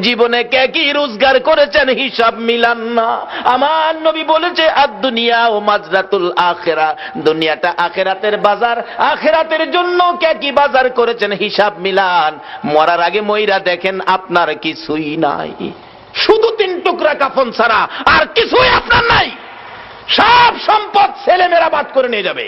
জীবনে কে কি রোজগার করেছেন হিসাব মিলান না। আমার নবী বলেছে আদ-দুনিয়া ও মাজরাতুল আখিরা, দুনিয়াটা আখিরাতের বাজার, আখিরাতের জন্য কে কি বাজার করেছেন হিসাব মিলান। মরার আগে মইরা দেখেন আপনার কিছুই নাই, শুধু 3 টুকরা কাফন ছাড়া আর কিছুই আপনার নাই। সব সম্পদ ছেলেমেয়েরা বাদ করে নিয়ে যাবে।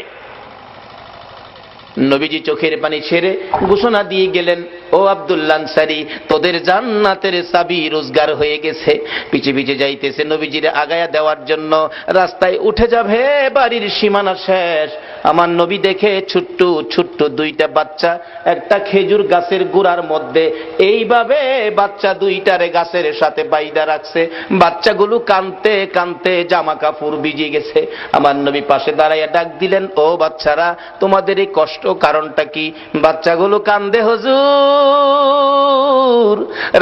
নবীজি চোখের পানি ছেড়ে ঘোষণা দিয়ে গেলেন, ও আব্দুল্লাহ আনসারী, তোদের জান্নাতের চাবি রোজগার হয়ে গেছে। পিছে পিছে যাইতেছে নবীজির আগায়া দেওয়ার জন্য। রাস্তায় উঠে যাবে, বাড়ির সীমানা শেষ। আমার নবী দেখে ছোট্ট ছোট্ট 2টা বাচ্চা একটা খেজুর গাছের গোড়ার মধ্যে এইভাবে বাচ্চা 2টারে গাছের সাথে বাইদা রাখছে। বাচ্চাগুলো কাঁদতে কাঁদতে জামা কাপড় ভিজে গেছে। আমার নবী পাশে দাঁড়াইয়া ডাক দিলেন, ও বাচ্চারা, তোমাদের এই কষ্ট কারণটা কি? বাচ্চাগুলো কান্দে, হুজুর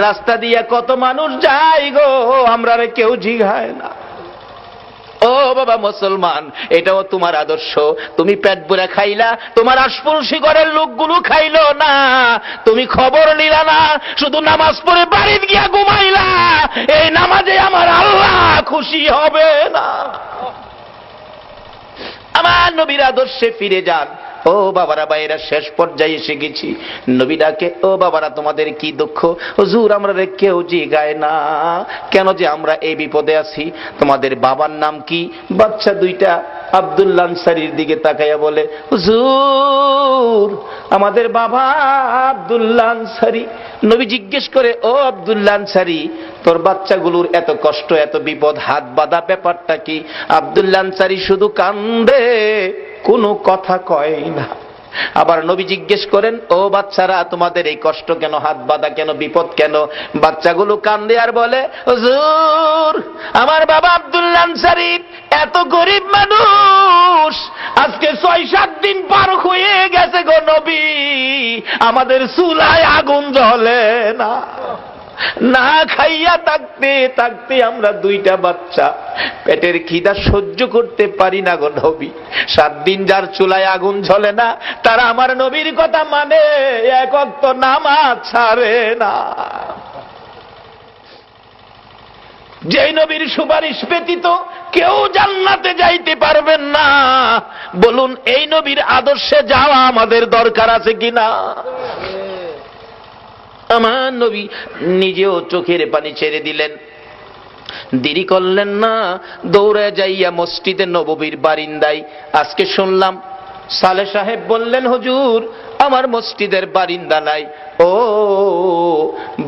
রাস্তা দিয়া কত মানুষ যায় গো, আমরা কেউ জিগায় না। ও বাবা মুসলমান, এটাও তোমার আদর্শ? তুমি পেট ভরে খাইলা, তোমার আশপাশি ঘরের লোকগুলো খাইলো না, তুমি খবর নিলা না, শুধু নামাজ পড়ে বাড়িতে গিয়া ঘুমাইলা। এই নামাজে আমার আল্লাহ খুশি হবে না। আমার নবীর আদর্শে ফিরে যান। ও বাবারা, বাইরা শেষ পর্যায়ে এসে গেছি। নবী ডাকে, ও বাবারা, তোমাদের কি দুঃখ? হুজুর আমরা কেউ জিগায় না কেন যে আমরা এই বিপদে আছি। তোমাদের বাবার নাম কি? বাচ্চা 2টা আব্দুল্লাহ আনসারীর দিকে তাকাইয়া বলে, হুজুর আমাদের বাবা আব্দুল্লাহ আনসারী। নবী জিজ্ঞেস করে, ও আব্দুল্লাহ আনসারী, তোর বাচ্চাগুলোর এত কষ্ট, এত বিপদ, হাত বাঁধা ব্যাপারটা কি? আব্দুল্লাহ আনসারী শুধু কান্দে, কোনো কথা কয় না। আবার নবী জিজ্ঞেস করেন, ও বাচ্চারা, তোমাদের এই কষ্ট কেন, হাত বাঁধা কেন, বিপদ কেন? বাচ্চাগুলো কান্দে আর বলে, হুজুর আমার বাবা আব্দুল্লাহ আনসারী এত গরিব মানুষ, আজকে 6-7 দিন পার হয়ে গেছে গো নবী, আমাদের চুলায় আগুন জ্বলে না, না খাইয়া থাকতে থাকতে আমরা 2টা বাচ্চা পেটের খিদা সহ্য করতে পারি না গো নবী। 7 দিন যার চুলায় আগুন জ্বলে না, তারা আমার নবীর কথা মানে, এক ওয়াক্ত নামাজ ছাড়ে না। যেই নবীর সুপারিশ ব্যতীত কেউ জান্নাতে যাইতে পারবেন না, বলুন এই নবীর আদর্শে যাওয়া আমাদের দরকার আছে কিনা? আমার নবী নিজেও চোখের পানি ছেড়ে দিলেন, দেরি করলেন না, দৌড়ে যাইয়া মসজিদে নববীর বারিন্দায়। আজকে শুনলাম সালেহ সাহেব বললেন, হুজুর আমার মসজিদের বারিন্দা নাই। ও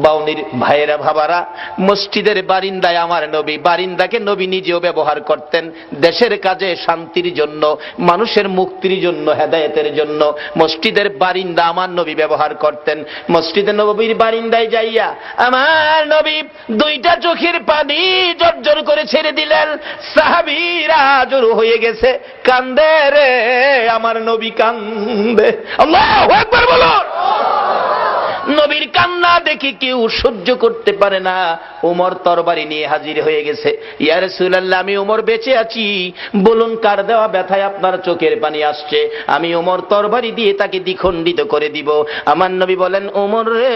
বাউনির ভাইয়েরা, ভাবারা, মসজিদের বারিন্দায় আমার নবী, বারিন্দাকে নবী নিজেও ব্যবহার করতেন দেশের কাজে, শান্তির জন্য, মানুষের মুক্তির জন্য, হেদায়েতের জন্য। মসজিদের বারিন্দা আমার নবী ব্যবহার করতেন। মসজিদে নববীর বারিন্দায় যাইয়া আমার নবী 2টা চোখের পানি জর্জর করে ছেড়ে দিলেন। সাহাবীরা জড়ো হয়ে গেছে, কান্দে রে আমার নবী কান্দে। আল্লাহু আকবার বলুন। নবীর কান্না দেখি কেউ সহ্য করতে পারে না। ওমর তরবারি নিয়ে হাজির হয়ে গেছে। ইয়া রাসূলুল্লাহ, আমি ওমর বেঁচে আছি, বলুন কার দেওয়া ব্যথায় আপনার চোখের পানি আসছে, আমি ওমর তরবারি দিয়ে তাকে দ্বিখণ্ডিত করে দিব। আমার নবী বলেন, ওমর রে,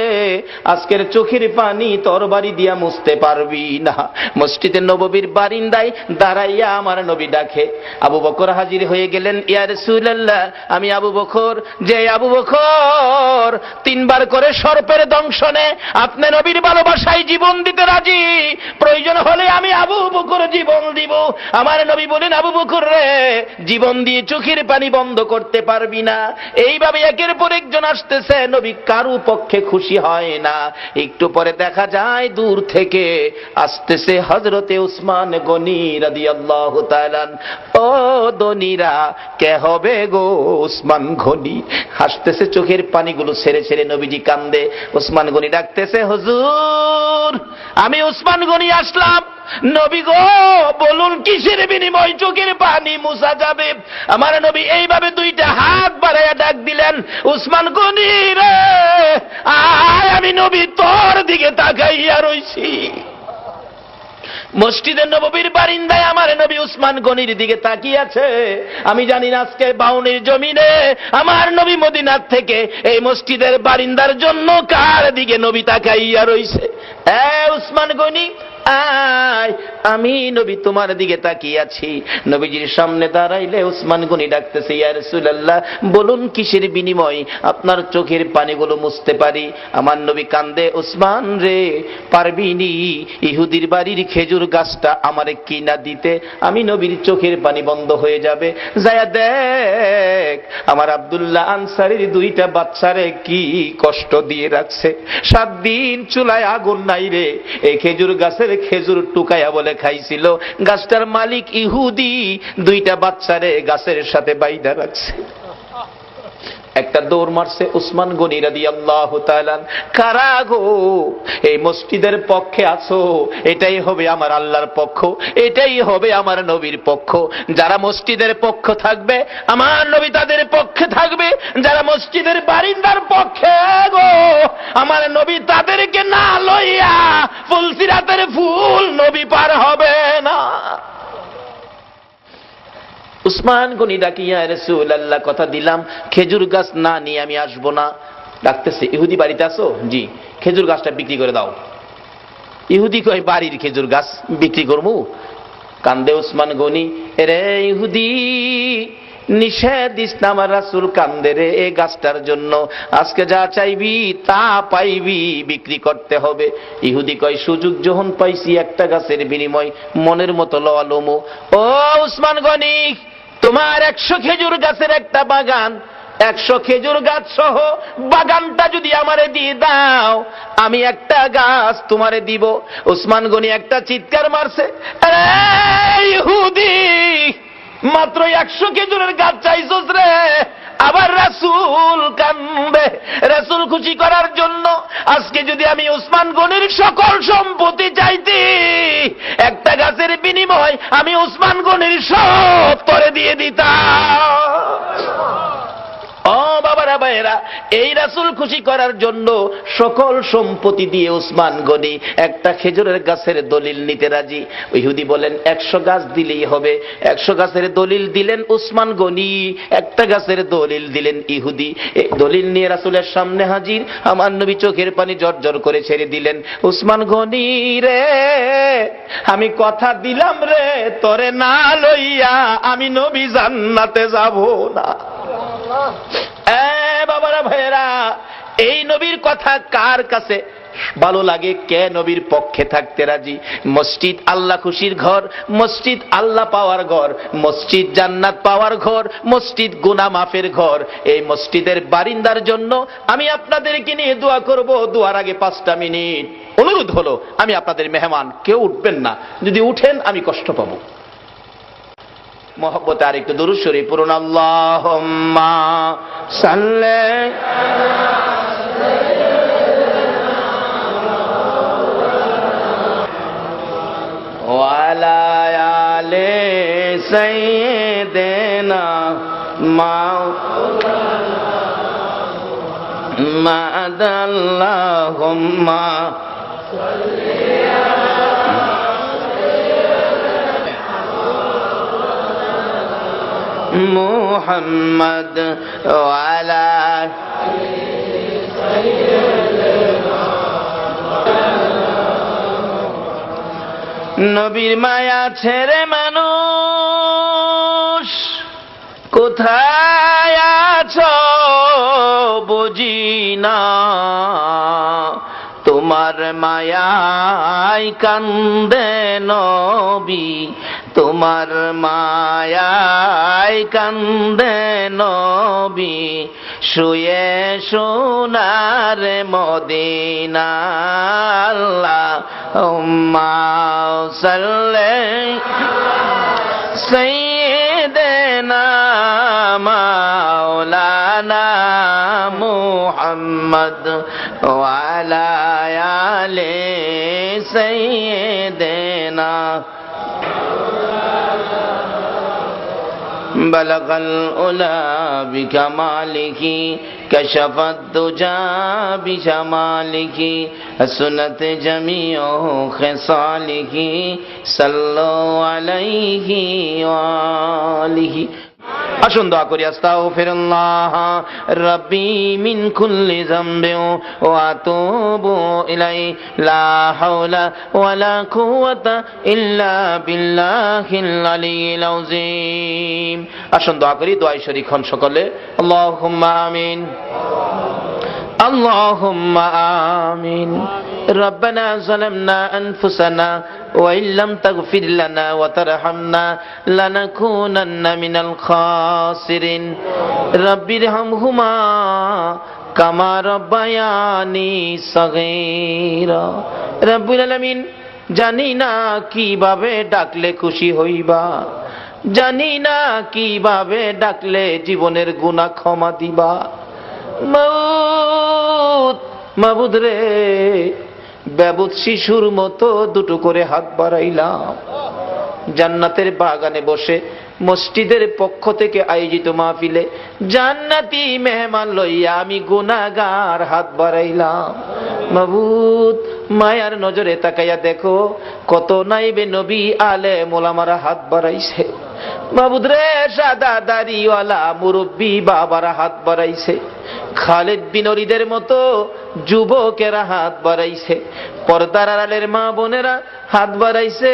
আজকের চোখের পানি তরবারি দিয়া মুছতে পারবি না। মসজিদে নববীর বারিন্দায় দাঁড়াইয়া আমার নবী ডাকে। আবু বকর হাজির হয়ে গেলেন। ইয়া রাসূলুল্লাহ, আমি আবু বকর, যে আবু বকর 3 বার করে সর্পের দংশনে আপনি নবীর ভালোবাসায় জীবন দিতে রাজি, প্রয়োজন হলে আমি আবু বকর জীবন দিব। আমার নবী বলেন, আবু বকর রে, জীবন দিয়ে চোখের পানি বন্ধ করতে পারবি না। এইভাবে একের পর একজন আসতেছে, নবী কারো পক্ষে খুশি হয় না। একটু পরে দেখা যায় দূর থেকে আসতেছে হযরতে উসমান গনি রাদিয়াল্লাহু তাআলা। ও দনিরা, কে হবে গো উসমান গনি? হাসতেছে, চোখের পানিগুলো ছেড়ে ছেড়ে নবীজি কান্দে। উসমান গনি ডাকতেছে, হুজুর আমি উসমান গনি আসলাম। নবী গো, বলুন কিসের বিনিময় চোখের পানি মুছা যাবে? আমার নবী এইভাবে 2টা হাত বাড়াইয়া ডাক দিলেন, উসমান গনি রে আয়, আমি নবী তোর দিকে তাকাইয়া রইছি। মসজিদে নববীর বারিন্দায় আমার নবী উসমান গনির দিকে তাকিয়ে আছে। আমি জানি না আজকে বাউনির জমিনে আমার নবী মদিনার থেকে এই মসজিদের বারিন্দার জন্য কার দিকে নবী তাকাইয়া রইছে। উসমান গনি আয়, আমি নবী তোমার দিকে তাকিয়ে আছি। নবীজির সামনে দাঁড়াইলে উসমান গনি ডাকতেছে, ইয়া রাসূলুল্লাহ, বলুন কিসের বিনিময় আপনার চোখের পানিগুলো মুছতে পারি? আমার নবী কান্দে, উসমান রে, পারবিনি ইহুদির বাড়ির খেজুর গাছটা আমারে কিনা দিতে? আমি নবীর চোখের পানি বন্ধ হয়ে যাবে। যায়া দেখ আমার আব্দুল্লাহ আনসারীর 2টা বাচ্চারে কি কষ্ট দিয়ে রাখছে। 7 দিন চুলায় আগুন নাই রে, এই খেজুর গাছের খেজুর টুকাইয়া বলে খাইছিল। গাছটার মালিক ইহুদি, 2টা বাচ্চারে গাছের সাথে বাইধা রাখছে। একটা দৌড় মারছে উসমান গনি রাদিয়াল্লাহু তাআলা। কারা গো এই মসজিদের পক্ষে আছো? এটাই হবে আমার আল্লাহর পক্ষ, এটাই হবে আমার নবীর পক্ষ। যারা মসজিদের পক্ষ থাকবে আমার নবী তাদের পক্ষে থাকবে, যারা মসজিদের বারিন্দার পক্ষে গো আমার নবী তাদেরকে না লইয়া ফুলসিরাতের ফুল নবী পার হবে না। উসমান গনি ডাকি, ইয়া রাসূলুল্লাহ, কথা দিলাম খেজুর গাছ না নিয়ে আমি আসবো না। ডাকতেছে, ইহুদি বাড়িতে আছো? জি। খেজুর গাছটা বিক্রি করে দাও। ইহুদি কয়, বাড়ির খেজুর গাছ বিক্রি করবো? কান্দে উসমান গনি, রে ইহুদি, নিষেধ দিস না, আমার রাসূল কান্দে রে এই গাছটার জন্য। আজকে যা চাইবি তা পাইবি, বিক্রি করতে হবে। ইহুদি কয়, সুযোগ যখন পাইছি একটা গাছের বিনিময় মনের মতো লওয়া লমু। ও উসমান গনি, তোমার 100 খেজুর গাছের একটা বাগান, 100 খেজুর গাছ সহ বাগানটা যদি আমারে দিয়ে দাও আমি একটা গাছ তোমারে দিব। উসমান গনি একটা চিৎকার মারছে, ইহুদি, মাত্র 100 খেজুরের গাছ চাইছস রে? আবার রাসূল কান্দে। রাসূল খুশি করার জন্য আজকে যদি আমি উসমান গনির সকল সম্পত্তি চাইতি, একটা গাছের বিনিময় আমি উসমান গনির সব তোরে দিয়ে দিতাম। ও বাবারা ভাইয়েরা, এই রাসূল খুশি করার জন্য সকল সম্পত্তি দিয়ে উসমান গনি একটা খেজুরের গাছের দলিল নিতে রাজি। ইহুদি বলেন 100 গাছ দিলেই হবে। 100 গাছের দলিল দিলেন উসমান গনি, একটা গাছের দলিল দিলেন ইহুদি। এই দলিল নিয়ে রাসূলের সামনে হাজির। আমার নবী চোখের পানি জর্জর করে ছেড়ে দিলেন, উসমান গনি রে, আমি কথা দিলাম রে, তোরে না লইয়া আমি নবী জান্নাতে যাব না। বাবারা ভাইয়েরা, এই নবীর কথা কার কাছে ভালো লাগে? কে নবীর পক্ষে থাকতে রাজি? মসজিদ আল্লাহ খুশির ঘর, মসজিদ আল্লাহ পাওয়ার ঘর, মসজিদ জান্নাত পাওয়ার ঘর, মসজিদ গুনাহ মাফের ঘর। এই মসজিদের বারিন্দার জন্য আমি আপনাদেরকে নিয়ে দোয়া করব। দোয়ার আগে 5টা মিনিট অনুরোধ হলো, আমি আপনাদের মেহমান, কেউ উঠবেন না। যদি উঠেন আমি কষ্ট পাবো। মোহব্বতে আর একটু দুরূদ শরীফ পড়ুন। আল্লাহুম্মা সাল্লি ওয়ালা আলি সাইয়্যিদিনা মাওলানা আল্লাহুম্মা মুহাম্মদ ওয়ালা নবীর মায়া ছেড়ে মানুষ কোথায় আছো বুঝি না, তোমার মায়ায় কান্দে নবী, তোমার মায়ায় কান্দে নবী, শুয়ে সোনার মদিনা। আল্লাহুম্মা সাল্লি সাইয়্যিদিনা মাওলানা মুহাম্মদ ওয়া আলা আলি সাইয়্যিদিনা। بلغ العلا بكماله কাশাফাত দুজা বিজামালিহি হাসনাত জামিউ খিসালিহি সাল্লু আলাইহি ওয়া আলিহি। আসুন দোয়া করি, আস্তাগফিরুল্লাহ রাব্বি মিন কুল্লি যামবিন ওয়া আতুবু ইলাইহি লা হাওলা ওয়ালা কুওয়াতা ইল্লা বিল্লাহিল আলিয়্যিল আযীম। আসুন দোয়া করি, দোয়ায় শরীক হন সকলে। আল্লাহুম্মা আমিন, আল্লাহুম্মা আমিন। ربنا ظلمنا أنفسنا وإن لم تغفر لنا وترحمنا لنكونن من الخاسرين رب ارحمهما كما ربياني صغيرا রব্বুল আলামিন, জানি না কিভাবে ডাকলে খুশি হইবা, জানি না কিভাবে ডাকলে জীবনের গুনাহ ক্ষমা দিবা। মাবুদ রে, বেবুদ শিশুর মতো দুটো করে হাত বাড়াইলাম। জান্নাতের বাগানে বসে মসজিদের পক্ষ থেকে আয়োজিত মাহফিলে জান্নাতি মেহমান লইয়া আমি গুনাহগার হাত বাড়াইলাম। মাবুদ, মায়ার নজরে তাকাইয়া দেখো কত নাইবে নবী আলেম ওলামারা হাত বাড়াইছে। মাবুদ রে, সাদা দাড়িওয়ালা মুরব্বী বাবারা হাত বাড়াইছে, খালেদ বিন ওলীদের মতো যুবকেরা হাত বাড়াইছে, পর্দার আড়ালের মা বোনেরা হাত বাড়াইছে।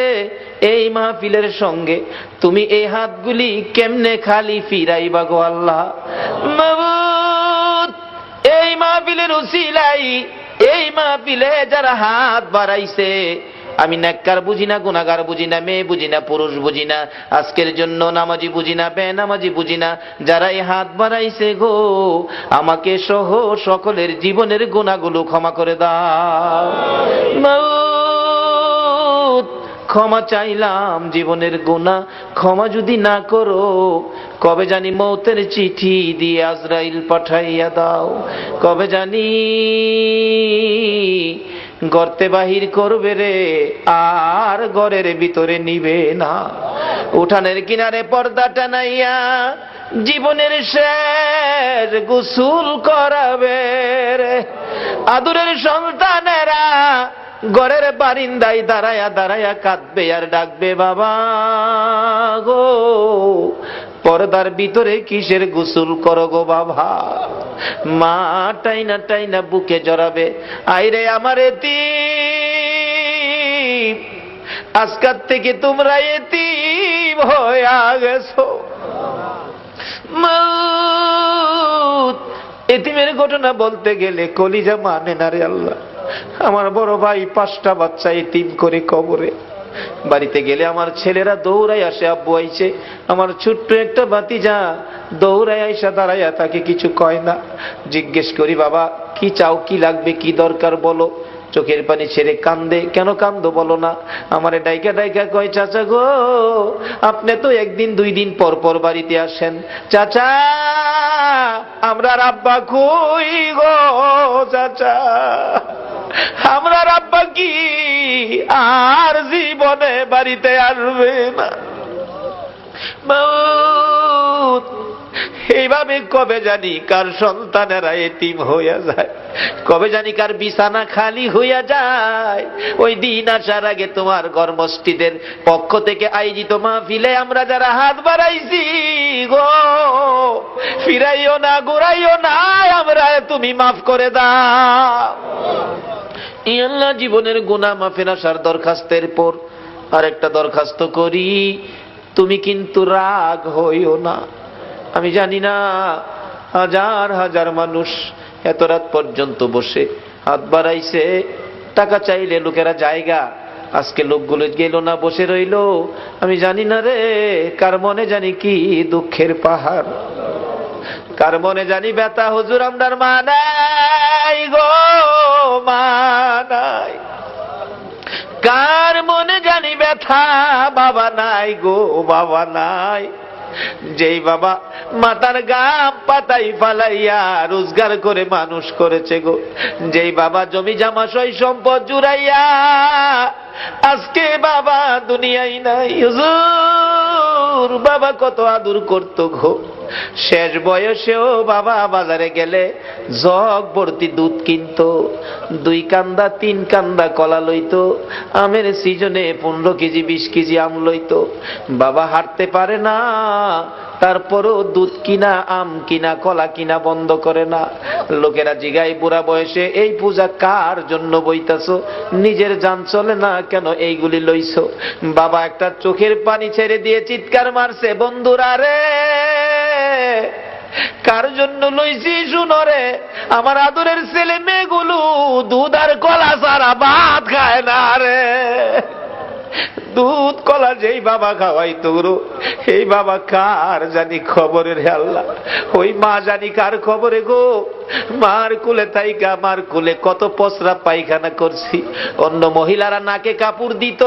এই মাহফিলের সঙ্গে তুমি এই হাতগুলি কেমনে খালি ফিরাইবা গো আল্লাহ? মাবুদ, এই মাহফিলের উসিলাই, এই মাহফিলে যারা হাত বাড়াইছে, আমি নেককার বুঝি না, গুনাহগার বুঝি না, মেয়ে বুঝি না, পুরুষ বুঝি না, আজকের জন্য নামাজি বুঝি না, বেনামাজি বুঝি না, যারা এই হাত বাড়াইছে গো, আমাকে সহ সকলের জীবনের গুনাহগুলো ক্ষমা করে দাও। মাওত, ক্ষমা চাইলাম, জীবনের গুনাহ ক্ষমা যদি না করো, কবে জানি মৌতের চিঠি দিয়ে আজরাইল পাঠাইয়া দাও, কবে জানি গর্তে বাহির করবে রে, আর ঘরের ভিতরে নিবে না। উঠানের কিনারে পর্দা টানাইয়া জীবনের শেষ গোসল করাবে রে। আদরের সন্তানেরা ঘরের বারিন্দায় দাঁড়ায়া দাঁড়ায়া কাঁদবে আর ডাকবে, বাবা গো, পর্দার ভিতরে কিসের গোসল করো গো বাবা? মা টাইনা টাইনা বুকে জড়াবে, আইরে আমার এতিম, আজকাল থেকে তোমরা এতিম হয়ে গেছো। মাউত, এতিমের ঘটনা বলতে গেলে কলিজা মানে না রে আল্লাহ। আমার বড় ভাই 5টা বাচ্চা এতিম করে কবরে। বাড়িতে গেলে আমার ছেলেরা দৌড়াই আসে, আব্বু আইছে। আমার ছোট্ট একটা ভাতিজা দৌড়াই আইসা দাঁড়াইয়া, তাকে কিছু কয় না। জিজ্ঞেস করি, বাবা কি চাও, কি লাগবে, কি দরকার বলো। চোখের পানি ছেড়ে কান্দে। কেন কান্দো বলো না? আমারে ডাইকা ডাইকা কয়, চাচা গো, আপনি তো 1 দিন 2 দিন পর পর বাড়িতে আসেন। চাচা, আমরা আব্বা কই গো চাচা, আমরা আব্বা কি আর জীবনে বাড়িতে আসবে না? মাউত, এইভাবে কবে জানি কার সন্তানেরা এতিম হইয়া যায়, কবে জানি কার বিছানা খালি হইয়া যায়। ওই দিন আসার আগে তোমার ঘর মসজিদের পক্ষ থেকে আয়োজিত মাহফিলে আমরা যারা হাত বাড়াইছি গো, ফিরাইও না, ঘুরাইও না, আমরা তুমি মাফ করে দাও। আল্লাহ, জীবনের গুনাহ মাফের আসার দরখাস্তের পর আরেকটা দরখাস্ত করি, তুমি কিন্তু রাগ হইও না। আমি জানি না হাজার হাজার মানুষ এত রাত পর্যন্ত বসে হাত বাড়াইছে, টাকা চাইলে লোকেরা জায়গা, আজকে লোকগুলো গেল না, বসে রইল। আমি জানি না রে, কার মনে জানি কি দুঃখের পাহাড়, কার মনে জানি ব্যথা। হুজুর, আমরার মা নাই গো, মা নাই। কার মনে জানি ব্যথা, বাবা নাই গো, বাবা নাই। যেই বাবা মাতার গাম পাতাই ফালাইয়া রোজগার করে মানুষ করেছে গো, যেই বাবা জমি জামা সই সম্পদ জুড়াইয়া আজকে বাবা দুনিয়ায় নাই। হুজুর, বাবা কত আদর করতো গো, শেষ বয়সেও বাবা বাজারে গেলে জগ ভর্তি দুধ কিনতো, 2 কান্দা 3 কান্দা কলা লইতো, আমের সিজনে 15 কেজি 20 কেজি আম লইতো। বাবা হাঁটতে পারে না, তারপরও দুধ কিনা আম কিনা কলা কিনা বন্ধ করে না। লোকেরা জিগায় বুড়া বয়সে এই পূজা কার জন্য বইতাছো, নিজের জান চলে না কেন এইগুলি লইছো? বাবা একটা চোখের পানি ছেড়ে দিয়ে চিৎকার মারছে, বন্ধুরা রে কার জন্য লইছি শুনো রে, আমার আদরের ছেলে মেয়েগুলো দুধ আর কলা ছাড়া ভাত খায় না রে। দুধ কলা যেই বাবা খাওয়াইতো গো, এই বাবা কার জানি খবরে রে আল্লাহ, ওই মা জানি কার খবরে গো। মার কুলে থাইকা মার কুলে কত পসরা পায়খানা করছি, অন্য মহিলারা নাকে কাপড় দিত,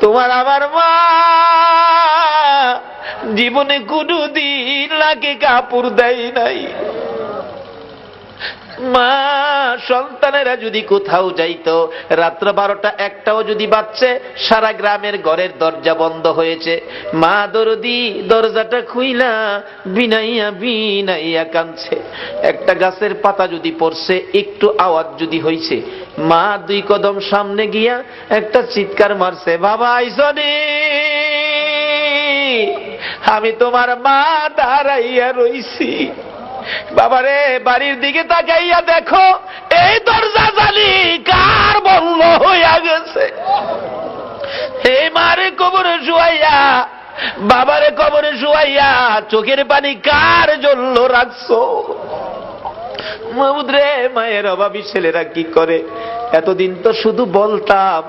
তোমার আমার মা জীবনে কোনদিন নাকে কাপড় দেয় নাই। মা সন্তানেরা যদি কোথাও যাইতো, রাত্র 12টা 1টাও যদি বাজছে, সারা গ্রামের ঘরের দরজা বন্ধ হয়েছে, মা দরদি দরজাটা খুইলা বিনাইয়া বিনাইয়া কাঁদছে। একটা গাছের পাতা যদি পড়ছে, একটু আওয়াজ যদি হইছে, মা 2 কদম সামনে গিয়া একটা চিৎকার মারছে, বাবা আইসনি, আমি তোমার মা দাঁড়াইয়া রইছি। বাবারে বাড়ির দিকে তাকাইয়া দেখো, এই দরজা জানি কার বন্ধ হইয়া গেছে। এই মারে কবরে শুয়াইয়া, বাবারে কবরে শুয়াইয়া চোখের পানি কার জন্য রাখছো? মাহমুদ রে, মায়ের অভাবী ছেলেরা কি করে? এতদিন তো শুধু বলতাম,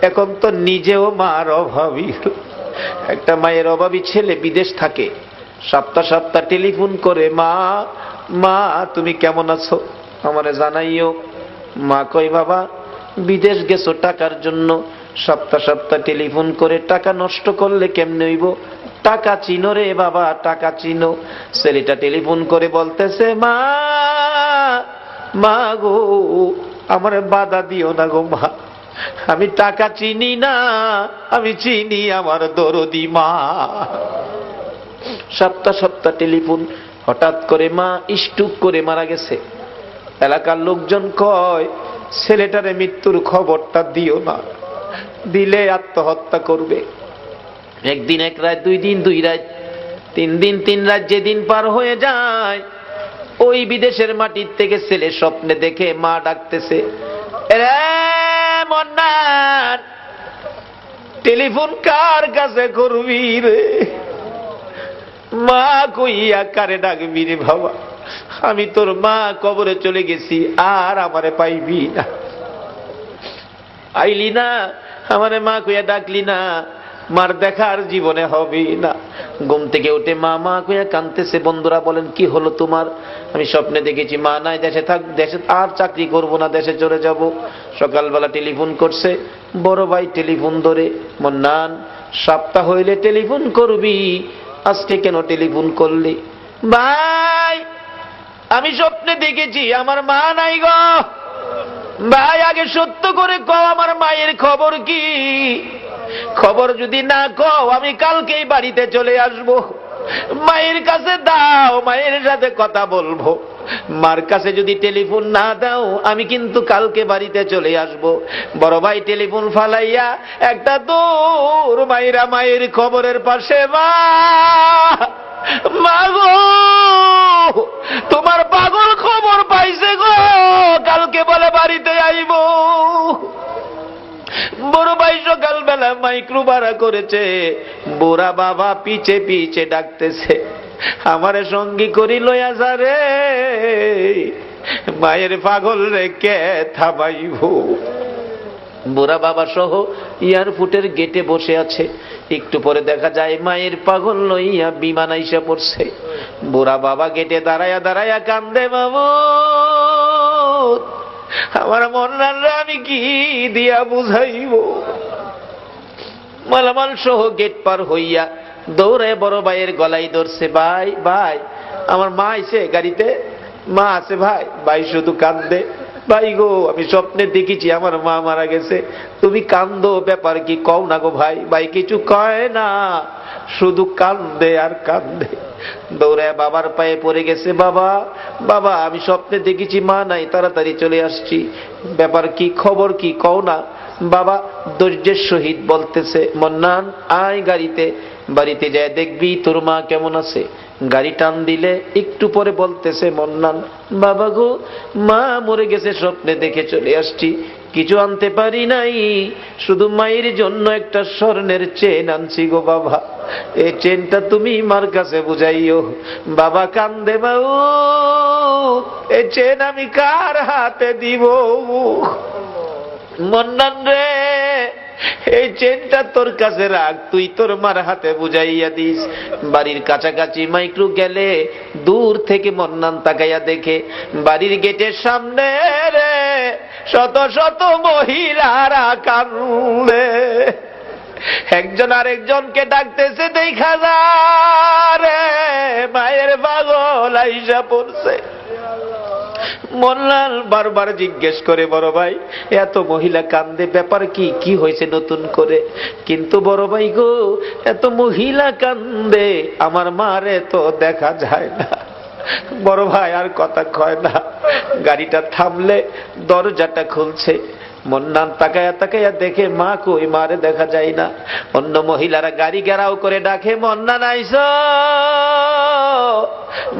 এখন তো নিজেও মার অভাবী। একটা মায়ের অভাবী ছেলে বিদেশ থাকে, সপ্তাহ সপ্তাহ টেলিফোন করে, মা মা তুমি কেমন আছো আমারে জানাইও। মা কই বাবা বিদেশ গেছো টাকার জন্য, সপ্তাহ সপ্তাহ টেলিফোন করে টাকা নষ্ট করলে কেমনে হইব? টাকা চিনো রে বাবা, টাকা চিনো। ছেলেটা টেলিফোন করে বলতেছে, মা মা গো আমারে বাধা দিও না গো মা, আমি টাকা চিনি না, আমি চিনি আমার দরদি মা। সপ্তাহ সপ্তাহ টেলিফোন, হঠাৎ করে মা স্ট্রোক করে মারা গেছে। এলাকার লোকজন কয়, ছেলেটারে মৃত্যুর খবরটা দিও না, দিলে আত্মহত্যা করবে। 1 দিন 1 রাত, 2 দিন 2 রাত, 3 দিন 3 রাত, যেদিন পার হয়ে যায়, ওই বিদেশের মাটির থেকে ছেলে স্বপ্নে দেখে মা ডাকতেছে, রে মন্নান টেলিফোন কার কাছে করবি রে? মা কইয়া কারে ডাকবি রে বাবা, আমি তোর মা কবরে চলে গেছি, আর আমারে পাইবি না। আইলি না, আমারে মা কইয়া ডাকলি না, মার দেখা আর জীবনে হবে না। ঘুম থেকে উঠে মা মা কইয়া কাঁদতেছে। বন্ধুরা বলেন, কি হলো তোমার? আমি স্বপ্নে দেখেছি মা নাই, দেশে থাক, দেশে আর চাকরি করব না, দেশে চলে যাব। সকালবেলা টেলিফোন করছে, বড় ভাই টেলিফোন ধরে, মন্নান সপ্তাহ হইলে টেলিফোন করবি, আজকে কেন টেলিফোন করলি? ভাই আমি স্বপ্নে দেখেছি আমার মা নাই গো। ভাই আগে সত্য করে কও, আমার মায়ের খবর কি? খবর যদি না কও, আমি কালকেই বাড়িতে চলে আসব। মায়ের কাছে দাও, মায়ের সাথে কথা বলবো। মার কাছে যদি টেলিফোন না দাও, আমি কিন্তু কালকে বাড়িতে চলে আসব। বড় ভাই টেলিফোন ফালাইয়া একটা দৌড় মাইরা মায়ের খবরের পাশে, মা মা গো তোমার পাগল খবর পাইছে গো, কালকে বলে বাড়িতে আইব। বড় ভাই সকালবেলা মাইক্রো ভাড়া করেছে, বুড়া বাবা পিছে পিছে ডাকতেছে, আমারে সঙ্গী করি লইয়া যা রে, মায়ের পাগল রে কে থামাইব। বুড়া বাবা সহ এয়ারপোর্টের গেটে বসে আছে। একটু পরে দেখা যায় মায়ের পাগল লইয়া বিমান আইসা পড়ছে। বুড়া বাবা গেটে দাঁড়ায়া দাঁড়ায়া কান্দে, মামুদ আমার মন্নানরা আমি কি দিয়া বুঝাইব? মালামাল সহ গেট পার হইয়া দৌড়ে বড় ভাইয়ের গলায় ধরছে, ভাই ভাই আমার মা আইছে গাড়িতে, মা আছে ভাই। ভাই শুধু কান্দে, ভাই গো আমি স্বপ্নে দেখেছি আমার মা মারা গেছে, তুমি কান্দো, ব্যাপার কি কও না গো ভাই। ভাই কিছু কয় না, শুধু কান্দে আর কান্দে। দৌড়ায় বাবার পায়ে পড়ে গেছে। বাবা, বাবা, আমি স্বপ্নে দেখেছি মা নাই, তাড়াতাড়ি চলে আসছি, ব্যাপার কি, খবর কি, কও না। বাবা ধৈর্যের সহিত বলতেছে, মন্নান আয় গাড়িতে, বাড়িতে যায় দেখবি তোর মা কেমন আছে। গাড়ি টান দিলে একটু পরে বলতেছে, মন্নান বাবা গো, মা মরে গেছে, স্বপ্নে দেখে চলে আসছি, কিছু আনতে পারি নাই, শুধু মায়ের জন্য একটা স্বর্ণের চেন আনছি গো বাবা, এই চেনটা তুমি মার কাছে বুঝাইও। বাবা কান্দে, বাবু এই চেন আমি কার হাতে দিব? মন্নান রে, এই চেনটা তোর কাছে রাখ, তুই তোর মার হাতে বুঝাইয়া দিস। বাড়ির কাছাকাছি মাইক্রো গেলে দূর থেকে মন্নান তাকাইয়া দেখে বাড়ির গেটের সামনে রে শত শত মহিলারা কান্দে, একজন আরেকজনকে ডাকতেছে, দেখা যায় রে মায়ের পাগল আইসা পড়ছে। মোল্লাল বারবার জিজ্ঞেস করে, বড় ভাই এত মহিলা কান্দে, ব্যাপার কি, কি হয়েছে নতুন করে? কিন্তু বড় ভাই গো, এত মহিলা কান্দে, আমার মারে তো দেখা যায় না। বড় ভাই আর কথা কয় না, গাড়িটা থামলে দরজাটা খুলছে। মন্নান তাকায়া তাকায়া দেখে মা কই, মারে দেখা যায় না। অন্য মহিলারা গাড়ি ঘেরাও করে ডাকে, মন্নান আইসো,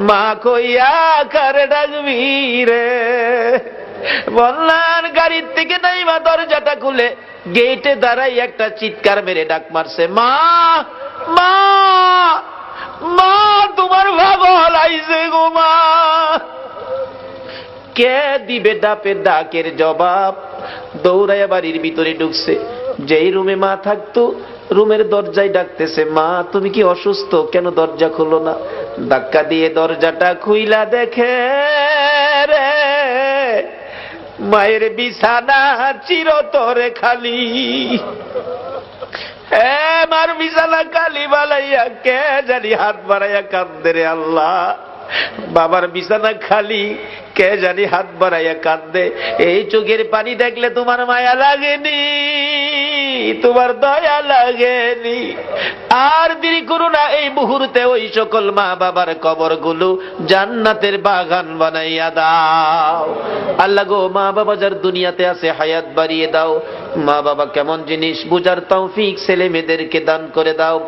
মা কইয়া কারে ডাকবি রে? মন্নান গাড়ির থেকে নাইমা দরজাটা খুলে গেটে দাঁড়াই একটা চিৎকার মেরে ডাক মারছে, মা, মা, মা তোমার পাগল আইছে গো মা। কে দিবে ডাকের জবাব? দৌড়াইয়া বাড়ির ভিতরে ঢুকছে। যেই রুমে মা থাকতো, রুমের দরজায় ডাকতেছে, মা তুমি কি অসুস্থ, কেন দরজা খুলো না? ধাক্কা দিয়ে দরজাটা খুইলা দেখে রে মায়ের বিছানা চিরতরে খালি। মার বিছানা খালি বালাইয়া কে জানি হাত বাড়াইয়া কান্দে রে আল্লাহ। বাবার বিছানা খালি, কে জানি হাত বাড়াইয়া কান্দে। এই চোখের পানি দেখলে তোমার মায়া লাগেনি, তোমার দয়া লাগেনি? আর দেরি করো না, এই মুহূর্তে ওই সকল মা বাবার কবরগুলো জান্নাতের বাগান বানাইয়া দাও। আল্লাহ গো, মা বাবা যার দুনিয়াতে আছে হায়াত বাড়িয়ে দাও। মা বাবা কেমন জিনিস বুঝার তৌফিক ছেলে মেয়েদেরকে দান করে দাও।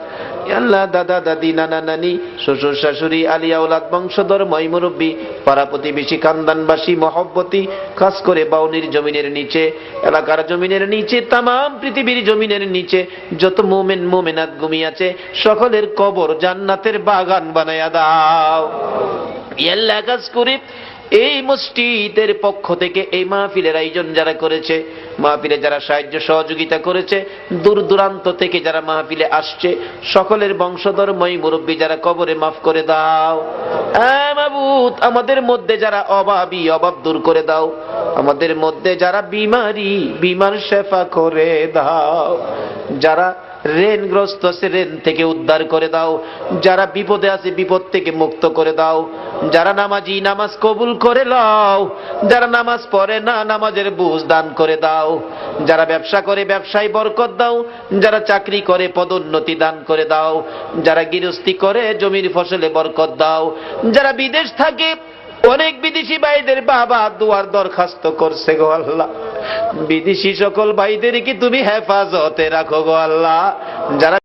আল্লাহ দাদা দাদি, নানা নানি, শ্বশুর শাশুড়ি, আলিয়া ওলাদ, বংশধর, মই মুরব্বী, পাড়া প্রতিবেশী, খানদানবাসী, মহব্বতী, খাস করে বাউনির জমিনের নিচে, এলাকার জমিনের নিচে, তামাম পৃথিবীর জমিনের নিচে যত মোমেন মোমেনাত ঘুমিয়ে আছে, সকলের কবর জান্নাতের বাগান বানায়া দাও। আল্লাহ কাজ করে এই মসজিদের পক্ষ থেকে এই মাহফিলের আয়োজন যারা করেছে, মাহফিলে যারা সাহায্য সহযোগিতা করেছে, দূর দূরান্ত থেকে যারা মাহফিলে আসছে, সকলের বংশধর মই মুরব্বী যারা কবরে মাফ করে দাও। মাবুদ, আমাদের মধ্যে যারা অভাবী, অভাব দূর করে দাও। আমাদের মধ্যে যারা বিমারি, বিমার শেফা করে দাও। যারা ঋণগ্রস্ত আছে, ঋণ থেকে উদ্ধার করে দাও। যারা বিপদে আছে, বিপদ থেকে মুক্ত করে দাও। যারা নামাজি, নামাজ কবুল করে লও। যারা নামাজ পড়ে না, নামাজের বুঝ দান করে দাও। যারা ব্যবসা করে, ব্যবসায় বরকত দাও। যারা চাকরি করে, পদোন্নতি দান করে দাও। যারা গৃহস্থী করে, জমির ফসলে বরকত দাও। যারা বিদেশ থাকে, অনেক বিদেশি ভাইদের বাবা দুয়ার দরখাস্ত করছে গো আল্লাহ, বিদেশি সকল ভাইদেরকে তুমি হেফাজতে রাখো গো আল্লাহ। যারা